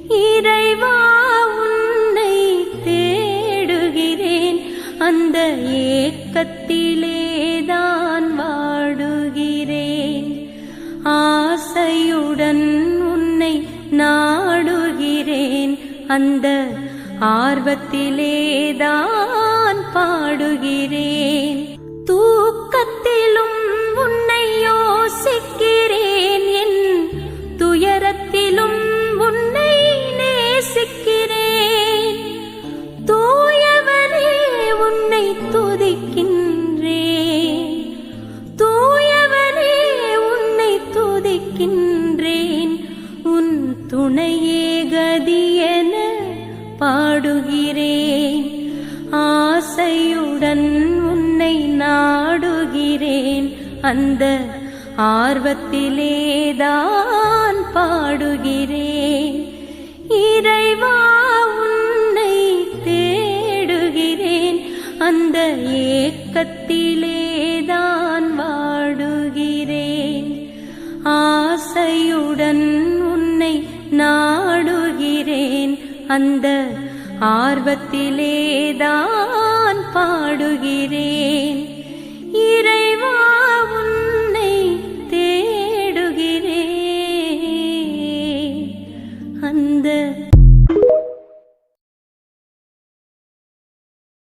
இறைவா உன்னை தேடுகிறேன், அந்த ஏக்கத்திலேதான் வாடுகிறேன். ஆசையுடன் உன்னை நாடுகிறேன், அந்த ஆர்வத்திலேதான் பாடுகிறேன். தூக்கத்திலும் உன்னை யோசிக்கிறேன், என் துயரத்திலும் உன்னை நேசிக்கிறேன். தூயவனே உன்னை துதிக்கின்றேன், தூயவனே உன்னை துதிக்கின்றேன். உன் துணையே கதியென பாடுகிறேன். ஆசையுடன் உன்னை நாடுகிறேன், அந்த ஆர்வத்திலேதான் பாடுகிறேன். இறைவா உன்னை தேடுகிறேன், அந்த ஏக்கத்திலேதான் வாடுகிறேன். ஆசையுடன் உன்னை நாடுகிறேன், அந்த ஆர்வத்திலேதான் பாடுகிறேன். இறைவா